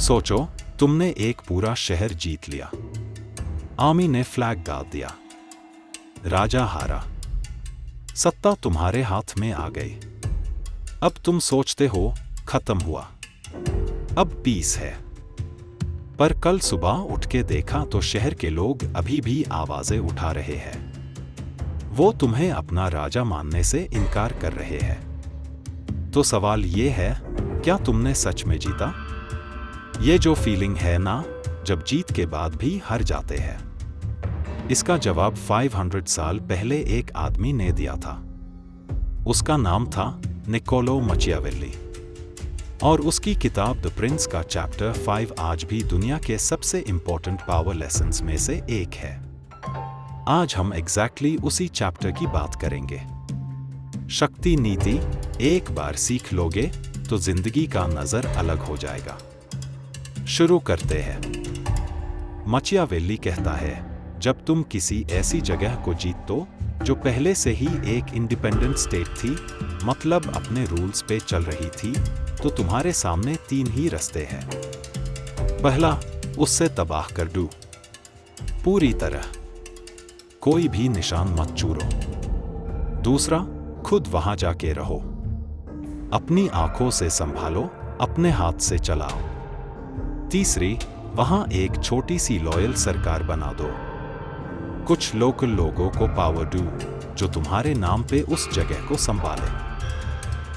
सोचो, तुमने एक पूरा शहर जीत लिया। आर्मी ने फ्लैग गाड़ दिया। राजा हारा। सत्ता तुम्हारे हाथ में आ गई। अब तुम सोचते हो खत्म हुआ, अब पीस है। पर कल सुबह उठ के देखा तो शहर के लोग अभी भी आवाजें उठा रहे हैं। वो तुम्हें अपना राजा मानने से इनकार कर रहे हैं। तो सवाल ये है, क्या तुमने सच में जीता? ये जो फीलिंग है ना, जब जीत के बाद भी हार जाते हैं, इसका जवाब 500 साल पहले एक आदमी ने दिया था। उसका नाम था निकोलो मचियावेल्ली, और उसकी किताब द प्रिंस का चैप्टर 5 आज भी दुनिया के सबसे इंपॉर्टेंट पावर लेसन्स में से एक है। आज हम एग्जैक्टली उसी चैप्टर की बात करेंगे। शक्ति नीति एक बार सीख लोगे तो जिंदगी का नजर अलग हो जाएगा। शुरू करते हैं। मचियावेल्ली कहता है, जब तुम किसी ऐसी जगह को जीतो जो पहले से ही एक इंडिपेंडेंट स्टेट थी, मतलब अपने रूल्स पे चल रही थी, तो तुम्हारे सामने 3 ही रास्ते हैं। पहला, उससे तबाह कर दो पूरी तरह, कोई भी निशान मत चूरो। दूसरा, खुद वहां जाके रहो, अपनी आंखों से संभालो, अपने हाथ से चलाओ। तीसरी, वहां एक छोटी सी लॉयल सरकार बना दो, कुछ लोकल लोगों को पावर दो जो तुम्हारे नाम पे उस जगह को संभाले।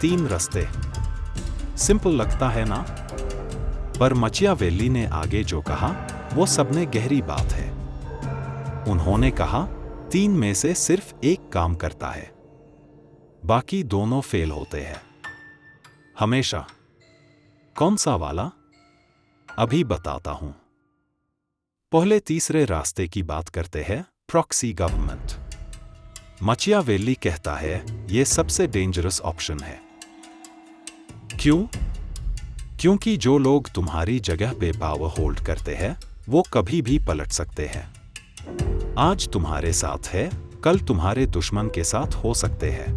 3 रास्ते। सिंपल लगता है ना? पर मचियावेल्ली ने आगे जो कहा वो सबने गहरी बात है। उन्होंने कहा 3 में से सिर्फ एक काम करता है, बाकी दोनों फेल होते हैं हमेशा। कौन सा वाला? अभी बताता हूं। पहले तीसरे रास्ते की बात करते हैं, प्रॉक्सी गवर्नमेंट। मचियावेल्ली कहता है यह सबसे डेंजरस ऑप्शन है। क्यों? क्योंकि जो लोग तुम्हारी जगह पे पावर होल्ड करते हैं वो कभी भी पलट सकते हैं। आज तुम्हारे साथ है, कल तुम्हारे दुश्मन के साथ हो सकते हैं।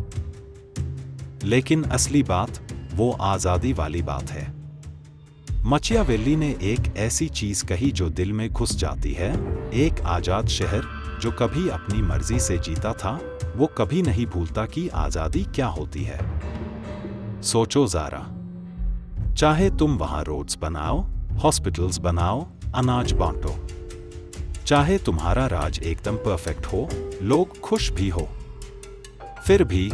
लेकिन असली बात वो आजादी वाली बात है। मचियावेल्ली ने एक ऐसी चीज कही जो दिल में घुस जाती है। एक आजाद शहर जो कभी अपनी मर्जी से जीता था, वो कभी नहीं भूलता कि आजादी क्या होती है। सोचो जरा, चाहे तुम वहां रोड्स बनाओ, हॉस्पिटल्स बनाओ, अनाज बांटो, चाहे तुम्हारा राज एकदम परफेक्ट हो, लोग खुश भी हो, फिर भी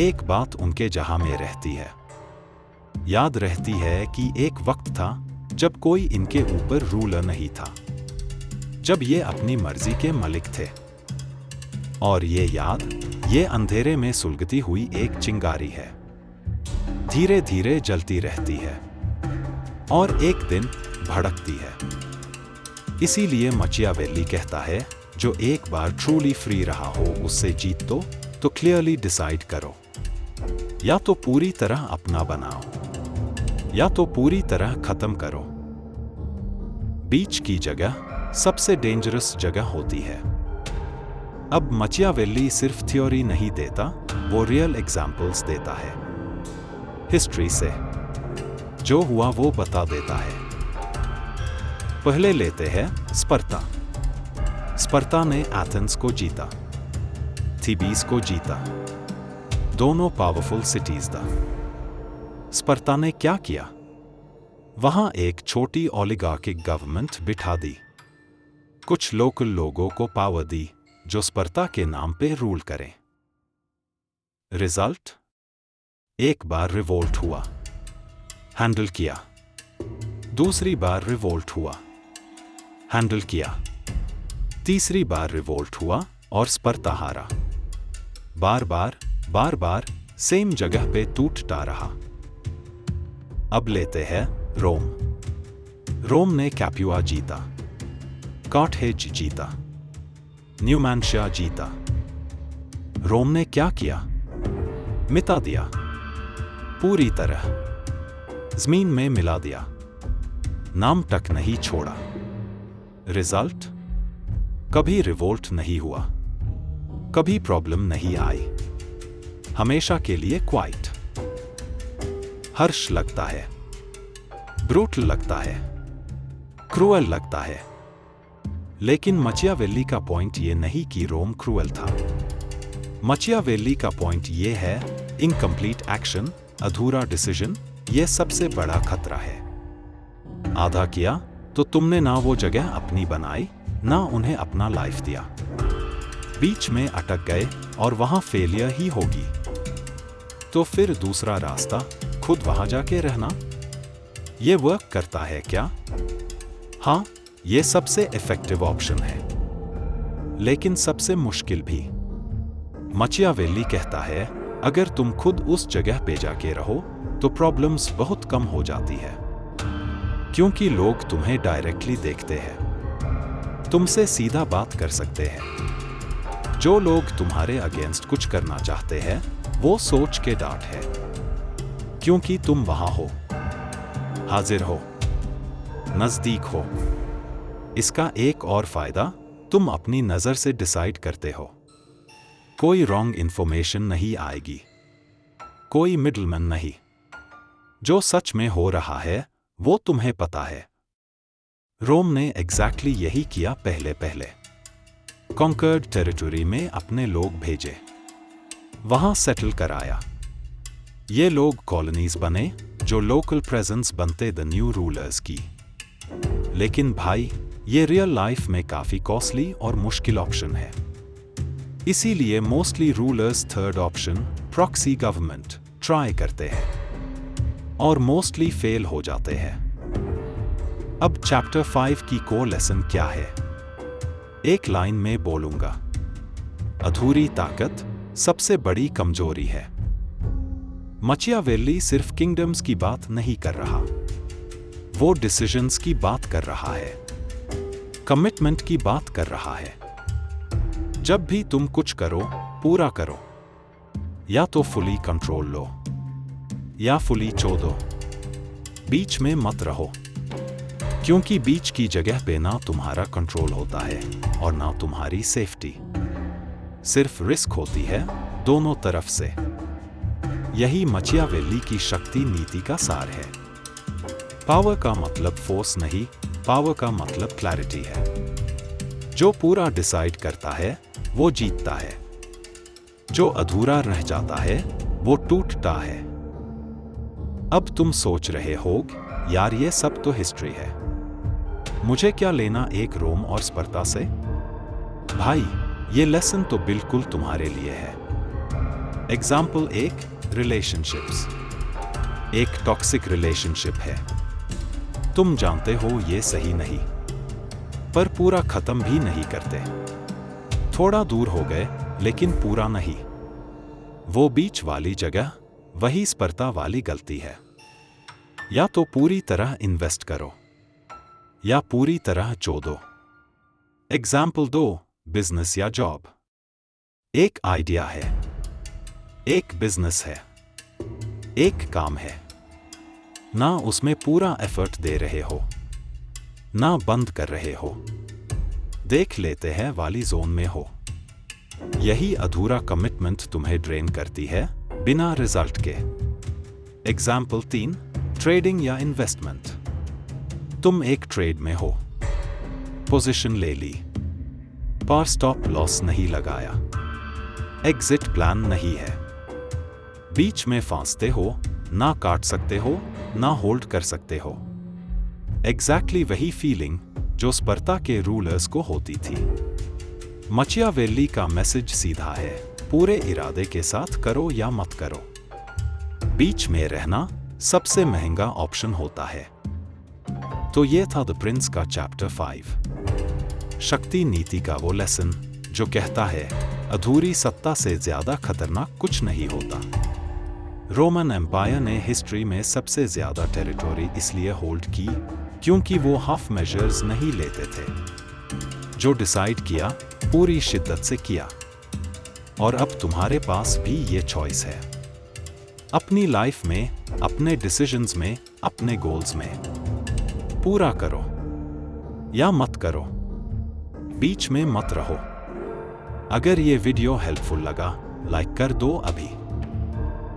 एक बात उनके जहां में रहती है। याद रहती है कि एक वक्त था जब कोई इनके ऊपर रूलर नहीं था, जब ये अपनी मर्जी के मालिक थे। और ये याद, ये अंधेरे में सुलगती हुई एक चिंगारी है, धीरे धीरे जलती रहती है और एक दिन भड़कती है। इसीलिए मचियावेल्ली कहता है, जो एक बार ट्रूली फ्री रहा हो उससे जीत तो क्लियरली डिसाइड करो, या तो पूरी तरह अपना बनाओ या तो पूरी तरह खत्म करो। बीच की जगह सबसे डेंजरस जगह होती है। अब मचियावेल्ली सिर्फ थ्योरी नहीं देता, वो रियल एग्जाम्पल्स देता है। हिस्ट्री से जो हुआ वो बता देता है। पहले लेते हैं स्पर्ता। स्पर्ता ने एथेंस को जीता, थीबीस को जीता, दोनों पावरफुल सिटीज था। स्पर्ता ने क्या किया? वहां एक छोटी ओलिगार्किक गवर्नमेंट बिठा दी, कुछ लोकल लोगों को पावर दी जो स्पर्ता के नाम पे रूल करें। रिजल्ट? एक बार रिवोल्ट हुआ, हैंडल किया। दूसरी बार रिवोल्ट हुआ, हैंडल किया। तीसरी बार रिवोल्ट हुआ और स्पर्ता हारा। बार बार सेम जगह पे टूटता रहा। अब लेते हैं रोम। रोम ने कैप्युआ जीता, कार्थेज जीता, न्यूमैंशिया जीता। रोम ने क्या किया? मिटा दिया, पूरी तरह जमीन में मिला दिया, नाम तक नहीं छोड़ा। रिजल्ट? कभी रिवोल्ट नहीं हुआ, कभी प्रॉब्लम नहीं आई, हमेशा के लिए क्वाइट। हर्ष लगता है, ब्रूटल लगता है, क्रूअल लगता है, लेकिन मचियावेली का पॉइंट ये नहीं कि रोम क्रूअल था। मचियावेली का पॉइंट ये है, इनकम्प्लीट एक्शन, अधूरा डिसीजन, ये सबसे बड़ा खतरा है। आधा किया तो तुमने ना वो जगह अपनी बनाई, ना उन्हें अपना लाइफ दिया। बीच में अटक गए और वहां फेलियर ही होगी। तो फिर दूसरा रास्ता, खुद वहां जाके रहना। ये वर्क करता है क्या? हाँ, ये सबसे इफेक्टिव ऑप्शन है, लेकिन सबसे मुश्किल भी। मचियावेली कहता है, अगर तुम खुद उस जगह पे जाके रहो तो प्रॉब्लम्स बहुत कम हो जाती है, क्योंकि लोग तुम्हें डायरेक्टली देखते हैं, तुमसे सीधा बात कर सकते हैं। जो लोग तुम्हारे अगेंस्ट कुछ करना चाहते हैं, वो सोच के डांट है, क्योंकि तुम वहां हो, हाजिर हो, नजदीक हो। इसका एक और फायदा, तुम अपनी नजर से डिसाइड करते हो। कोई रॉन्ग इंफॉर्मेशन नहीं आएगी, कोई मिडलमैन नहीं। जो सच में हो रहा है वो तुम्हें पता है। रोम ने एग्जैक्टली यही किया। पहले कॉन्कर्ड टेरिटरी में अपने लोग भेजे, वहां सेटल कराया। ये लोग कॉलोनीज बने, जो लोकल प्रेजेंस बनते द न्यू रूलर्स की। लेकिन भाई, ये रियल लाइफ में काफी कॉस्टली और मुश्किल ऑप्शन है। इसीलिए mostly rulers third option, proxy government, try करते हैं और मोस्टली फेल हो जाते हैं। अब चैप्टर 5 की कोर लेसन क्या है? एक लाइन में बोलूंगा, अधूरी ताकत सबसे बड़ी कमजोरी है। मचियावेली सिर्फ किंगडम्स की बात नहीं कर रहा, वो डिसीजंस की बात कर रहा है, कमिटमेंट की बात कर रहा है। जब भी तुम कुछ करो, पूरा करो। या तो फुली कंट्रोल लो या फुली छोड़ो, बीच में मत रहो, क्योंकि बीच की जगह पे ना तुम्हारा कंट्रोल होता है और ना तुम्हारी सेफ्टी। सिर्फ रिस्क होती है दोनों तरफ से। यही मचियावेली की शक्ति नीति का सार है। पावर का मतलब फोर्स नहीं, पावर का मतलब क्लैरिटी है। जो पूरा डिसाइड करता है वो जीतता है, जो अधूरा रह जाता है वो टूटता है। अब तुम सोच रहे हो, यार ये सब तो हिस्ट्री है, मुझे क्या लेना एक रोम और स्पर्ता से? भाई, ये लेसन तो बिल्कुल तुम्हारे लिए है। Example 1, relationships. एक टॉक्सिक रिलेशनशिप है, तुम जानते हो ये सही नहीं, पर पूरा खत्म भी नहीं करते। थोड़ा दूर हो गए लेकिन पूरा नहीं। वो बीच वाली जगह, वही स्पर्धा वाली गलती है। या तो पूरी तरह इन्वेस्ट करो या पूरी तरह छोड़ दो। एग्जाम्पल 2, बिजनेस या जॉब। एक आइडिया है, एक बिजनेस है, एक काम है, ना उसमें पूरा एफर्ट दे रहे हो, ना बंद कर रहे हो, देख लेते हैं वाली जोन में हो। यही अधूरा कमिटमेंट तुम्हें ड्रेन करती है बिना रिजल्ट के। एग्जाम्पल 3, ट्रेडिंग या इन्वेस्टमेंट। तुम एक ट्रेड में हो, पोजीशन ले ली, पर स्टॉप लॉस नहीं लगाया, एग्जिट प्लान नहीं है, बीच में फंसते हो, ना काट सकते हो ना होल्ड कर सकते हो। एग्जैक्टली वही फीलिंग जो स्पर्ता के रूलर्स को होती थी। मचियावेली का मैसेज सीधा है, पूरे इरादे के साथ करो या मत करो। बीच में रहना सबसे महंगा ऑप्शन होता है। तो ये था द प्रिंस का चैप्टर 5, शक्ति नीति का वो लेसन जो कहता है अधूरी सत्ता से ज्यादा खतरनाक कुछ नहीं होता। रोमन एम्पायर ने हिस्ट्री में सबसे ज्यादा टेरिटोरी इसलिए होल्ड की क्योंकि वो हाफ मेजर्स नहीं लेते थे। जो डिसाइड किया पूरी शिद्दत से किया। और अब तुम्हारे पास भी ये चॉइस है, अपनी लाइफ में, अपने डिसीजंस में, अपने गोल्स में। पूरा करो या मत करो, बीच में मत रहो। अगर ये वीडियो हेल्पफुल लगा, लाइक कर दो अभी।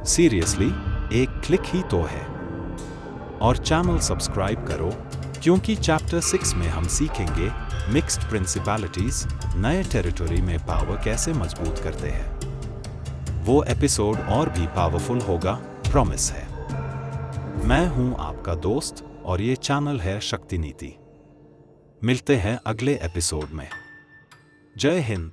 सीरियसली, एक क्लिक ही तो है। और चैनल सब्सक्राइब करो, क्योंकि चैप्टर 6 में हम सीखेंगे मिक्स्ड प्रिंसिपैलिटीज नए टेरिटरी में पावर कैसे मजबूत करते हैं। वो एपिसोड और भी पावरफुल होगा, प्रॉमिस है। मैं हूं आपका दोस्त और ये चैनल है शक्ति नीति। मिलते हैं अगले एपिसोड में। जय हिंद।